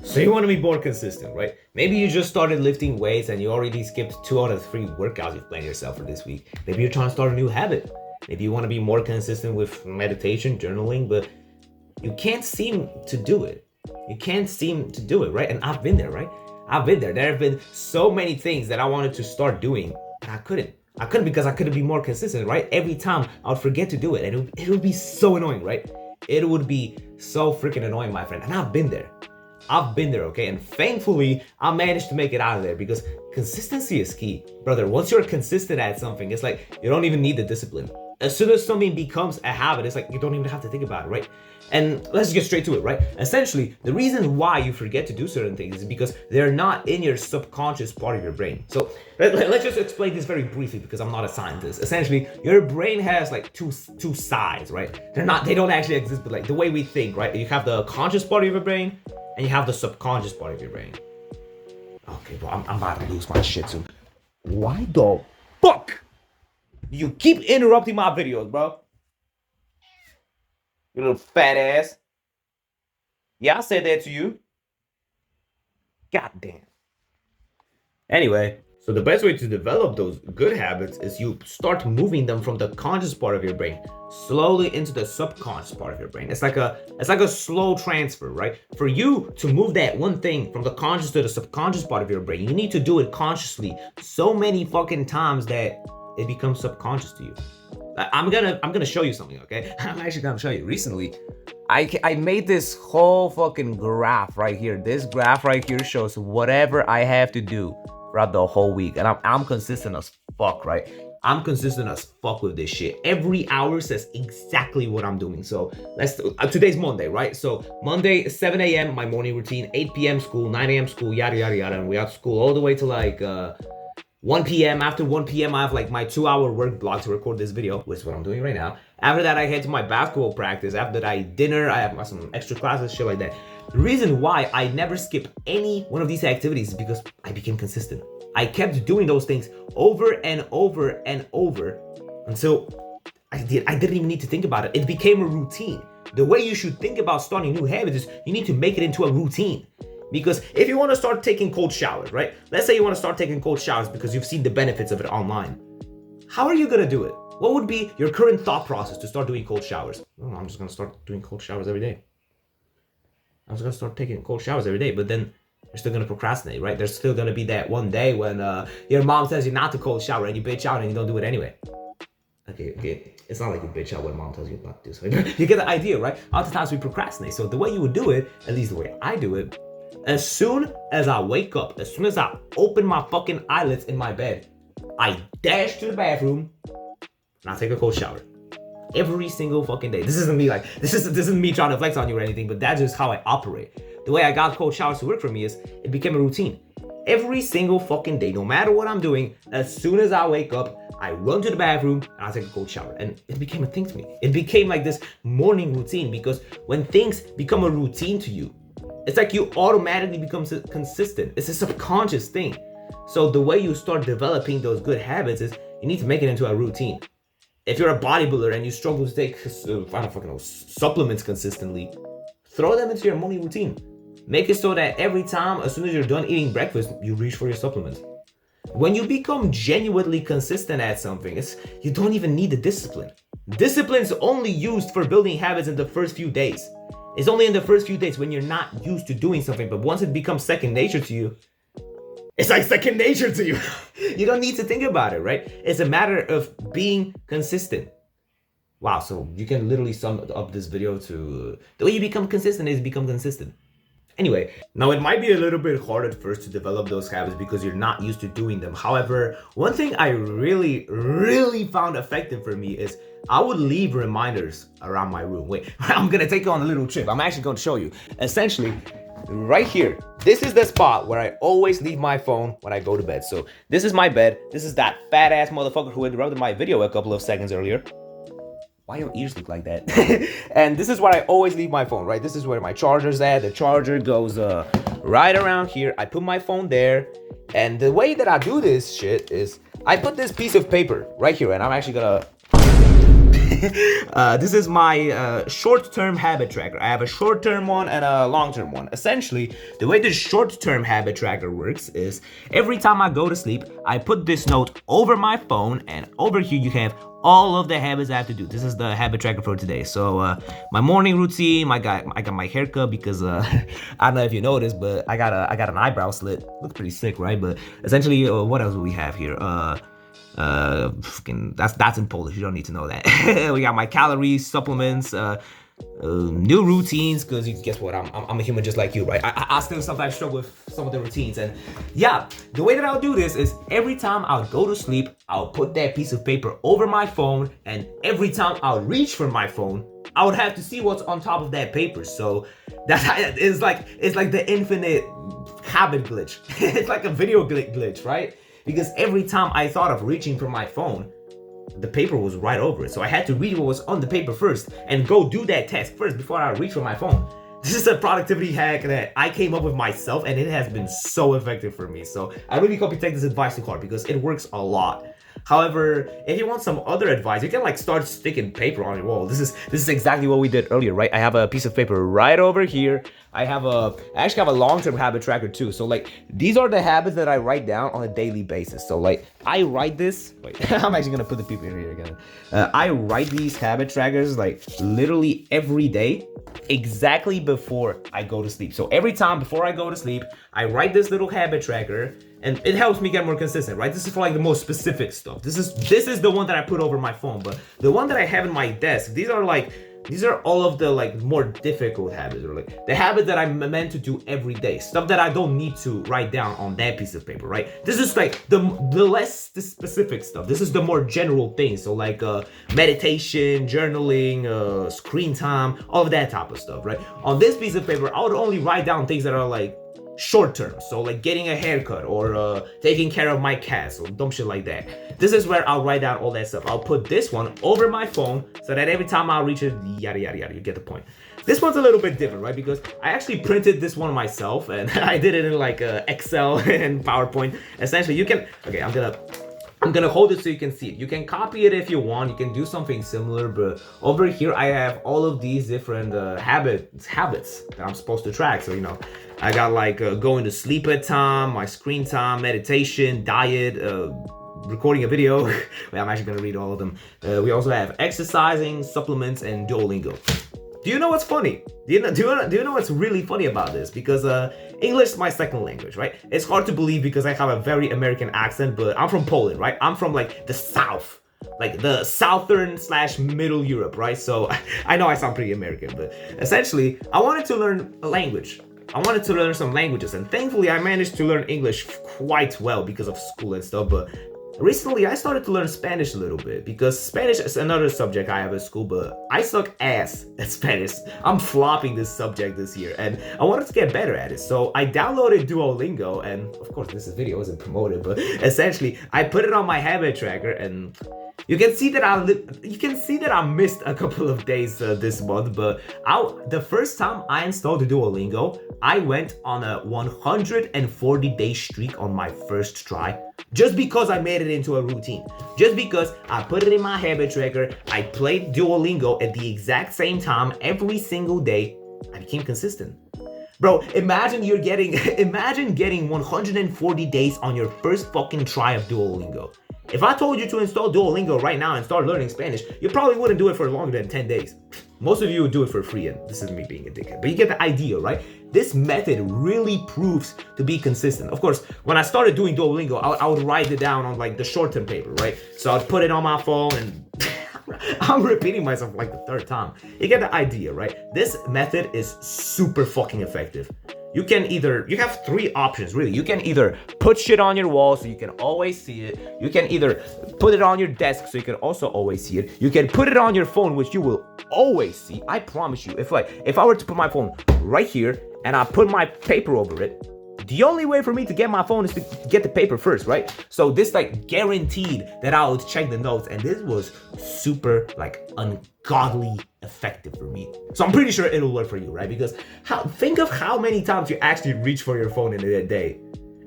So you want to be more consistent, right? Maybe you just started lifting weights and you already skipped 2 out of 3 workouts you've planned yourself for this week. Maybe you're trying to start a new habit. Maybe you want to be more consistent with meditation, journaling, but you can't seem to do it. You can't seem to do it, right? And I've been there, right? I've been there. There have been so many things that I wanted to start doing, but I couldn't. I couldn't because I couldn't be more consistent, right? Every time I would forget to do it, and it would be so annoying, right? It would be so freaking annoying, my friend. And I've been there. I've been there, okay? And thankfully, I managed to make it out of there because consistency is key. Brother, once you're consistent at something, it's like you don't even need the discipline. As soon as something becomes a habit, it's like you don't even have to think about it, right? And let's get straight to it, right? Essentially, the reason why you forget to do certain things is because they're not in your subconscious part of your brain. So let's just explain this very briefly because I'm not a scientist. Essentially, your brain has like two sides, right? They don't actually exist, but like the way we think, right? You have the conscious part of your brain and you have the subconscious part of your brain. Okay, bro, I'm about to lose my shit soon. Why the fuck do you keep interrupting my videos, bro? You little fat ass. Yeah, I said that to you. God damn. Anyway, so the best way to develop those good habits is you start moving them from the conscious part of your brain slowly into the subconscious part of your brain. It's like a slow transfer, right? For you to move that one thing from the conscious to the subconscious part of your brain, you need to do it consciously so many fucking times that it becomes subconscious to you. I'm gonna show you something, okay? I'm actually gonna show you. Recently, I made this whole fucking graph right here. This graph right here shows whatever I have to do throughout the whole week, and I'm consistent as fuck, right? I'm consistent as fuck with this shit. Every hour says exactly what I'm doing. So today's Monday, right? So Monday, 7 a.m. my morning routine, 8 p.m. school, 9 a.m. school, yada yada yada, and we have school all the way to like 1 p.m. After 1 p.m. I have like my 2-hour work block to record this video, which is what I'm doing right now. After that, I head to my basketball practice. After that, I eat dinner. I have some extra classes, shit like that. The reason why I never skip any one of these activities is because I became consistent. I kept doing those things over and over and over until I didn't even need to think about it. It became a routine. The way you should think about starting new habits is you need to make it into a routine. Because if you want to start taking cold showers, right? Let's say you want to start taking cold showers because you've seen the benefits of it online. How are you going to do it? What would be your current thought process to start doing cold showers? Oh, I'm just going to start doing cold showers every day. I'm just going to start taking cold showers every day, but then you're still going to procrastinate, right? There's still going to be that one day when your mom tells you not to cold shower and you bitch out and you don't do it anyway. Okay. It's not like you bitch out when mom tells you not to do something. You get the idea, right? Oftentimes we procrastinate. So the way you would do it, at least the way I do it, as soon as I wake up, as soon as I open my fucking eyelids in my bed, I dash to the bathroom and I take a cold shower. Every single fucking day. This isn't me trying to flex on you or anything, but that's just how I operate. The way I got cold showers to work for me is it became a routine. Every single fucking day, no matter what I'm doing, as soon as I wake up, I run to the bathroom and I take a cold shower. And it became a thing to me. It became like this morning routine because when things become a routine to you, it's like you automatically become consistent. It's a subconscious thing. So the way you start developing those good habits is you need to make it into a routine. If you're a bodybuilder and you struggle to take supplements consistently, throw them into your morning routine. Make it so that every time, as soon as you're done eating breakfast, you reach for your supplements. When you become genuinely consistent at something, you don't even need the discipline. Discipline is only used for building habits in the first few days. It's only in the first few days when you're not used to doing something, but once it becomes second nature to you, it's like second nature to you. You don't need to think about it, right? It's a matter of being consistent. Wow, so you can literally sum up this video to the way you become consistent is become consistent. Anyway, now it might be a little bit hard at first to develop those habits because you're not used to doing them. However, one thing I really found effective for me is I would leave reminders around my room. Wait, I'm gonna take you on a little trip. I'm actually gonna show you. Essentially, right here, this is the spot where I always leave my phone when I go to bed. So this is my bed. This is that fat ass motherfucker who interrupted my video a couple of seconds earlier. Why your ears look like that? And this is where I always leave my phone, right? This is where my charger's at. The charger goes right around here. I put my phone there. And the way that I do this shit is I put this piece of paper right here, and I'm actually gonna This is my short-term habit tracker. I have a short-term one and a long-term one. Essentially, the way the short-term habit tracker works is every time I go to sleep, I put this note over my phone, and over here you have all of the habits I have to do. This is the habit tracker for today. So my morning routine, I got my haircut because I don't know if you noticed, but I got an eyebrow slit. Looks pretty sick, right? But essentially, what else do we have here? That's in Polish. You don't need to know that. We got my calories, supplements, new routines, because guess what, I'm a human just like you, right? I still sometimes struggle with some of the routines. And yeah, the way that I'll do this is every time I'll go to sleep, I'll put that piece of paper over my phone, and every time I'll reach for my phone, I would have to see what's on top of that paper. So it's like the infinite habit glitch. It's like a video glitch, right? Because every time I thought of reaching for my phone, the paper was right over it. So I had to read what was on the paper first and go do that task first before I reach for my phone. This is a productivity hack that I came up with myself, and it has been so effective for me. So I really hope you take this advice to heart because it works a lot. However, if you want some other advice, you can like start sticking paper on your wall. This is exactly what we did earlier, right? I have a piece of paper right over here. I actually have a long-term habit tracker too. So like these are the habits that I write down on a daily basis. So like I write this. Wait, I'm actually gonna put the paper in here again. I write these habit trackers like literally every day, exactly before I go to sleep. So every time before I go to sleep, I write this little habit tracker. And it helps me get more consistent, right? This is for like the most specific stuff. This is the one that I put over my phone, but the one that I have in my desk, these are all of the like more difficult habits, or like the habits that I'm meant to do every day, stuff that I don't need to write down on that piece of paper, right? This is like the less the specific stuff. This is the more general things. So like meditation, journaling, screen time, all of that type of stuff, right? On this piece of paper, I would only write down things that are like short term, so like getting a haircut or taking care of my cats or dumb shit like that. This is where I'll write down all that stuff. I'll put this one over my phone so that every time I'll reach it, yada yada yada, you get the point. This one's a little bit different, right? Because I actually printed this one myself, and I did it in like Excel and PowerPoint. Essentially, you can, okay, I'm gonna hold it so you can see it. You can copy it if you want. You can do something similar, but over here I have all of these different habits that I'm supposed to track. So I got like going to sleep at time, my screen time, meditation, diet, recording a video. Wait, I'm actually gonna read all of them. We also have exercising, supplements, and Duolingo. Do you know what's funny? Do you know what's really funny about this? Because English is my second language, right? It's hard to believe because I have a very American accent, but I'm from Poland, right? I'm from like the south, like the southern/middle Europe, right? So I know I sound pretty American, but essentially I wanted to learn a language. I wanted to learn some languages, and thankfully I managed to learn English quite well because of school and stuff, but recently I started to learn Spanish a little bit because Spanish is another subject I have at school, but I suck ass at Spanish. I'm flopping this subject this year, and I wanted to get better at it. So I downloaded Duolingo, and of course this video isn't promoted, but essentially I put it on my habit tracker, and you can see that I missed a couple of days this month, but the first time I installed Duolingo, I went on a 140-day streak on my first try, just because I made it into a routine. Just because I put it in my habit tracker, I played Duolingo at the exact same time every single day, I became consistent. Bro, imagine getting 140 days on your first fucking try of Duolingo. If I told you to install Duolingo right now and start learning Spanish, you probably wouldn't do it for longer than 10 days. Most of you would do it for free, and this is me being a dickhead, but you get the idea, right? This method really proves to be consistent. Of course, when I started doing Duolingo, I would write it down on like the short-term paper, right? So I'd put it on my phone, and I'm repeating myself like the third time. You get the idea, right? This method is super fucking effective. You have three options really. You can either put shit on your wall so you can always see it. You can either put it on your desk so you can also always see it. You can put it on your phone, which you will always see. I promise you, if I were to put my phone right here and I put my paper over it, the only way for me to get my phone is to get the paper first, right? So this like guaranteed that I would check the notes, and this was super like ungodly effective for me. So I'm pretty sure it'll work for you, right? Because think of how many times you actually reach for your phone in a day.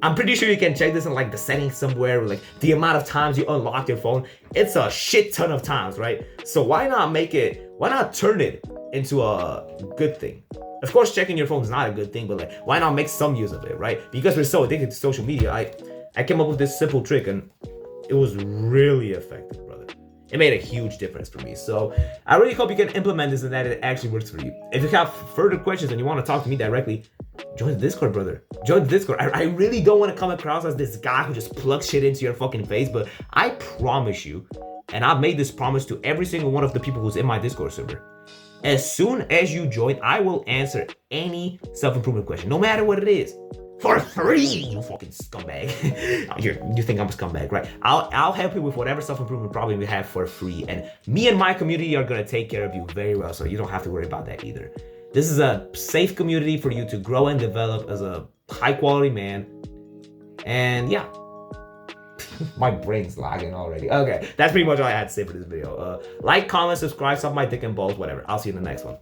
I'm pretty sure you can check this in like the settings somewhere, like the amount of times you unlock your phone. It's a shit ton of times, right? So why not turn it into a good thing? Of course, checking your phone is not a good thing, but like, why not make some use of it, right? Because we're so addicted to social media, I came up with this simple trick and it was really effective, brother. It made a huge difference for me. So I really hope you can implement this and that it actually works for you. If you have further questions and you want to talk to me directly, join the Discord, brother. Join the Discord. I really don't want to come across as this guy who just plugs shit into your fucking face, but I promise you, and I've made this promise to every single one of the people who's in my Discord server. As soon as you join, I will answer any self-improvement question, no matter what it is. For free, you fucking scumbag. You think I'm a scumbag, right? I'll help you with whatever self-improvement problem you have for free. And me and my community are gonna take care of you very well, so you don't have to worry about that either. This is a safe community for you to grow and develop as a high-quality man. And yeah. My brain's lagging already. Okay, that's pretty much all I had to say for this video. Like, comment, subscribe, suck my dick and balls, whatever. I'll see you in the next one.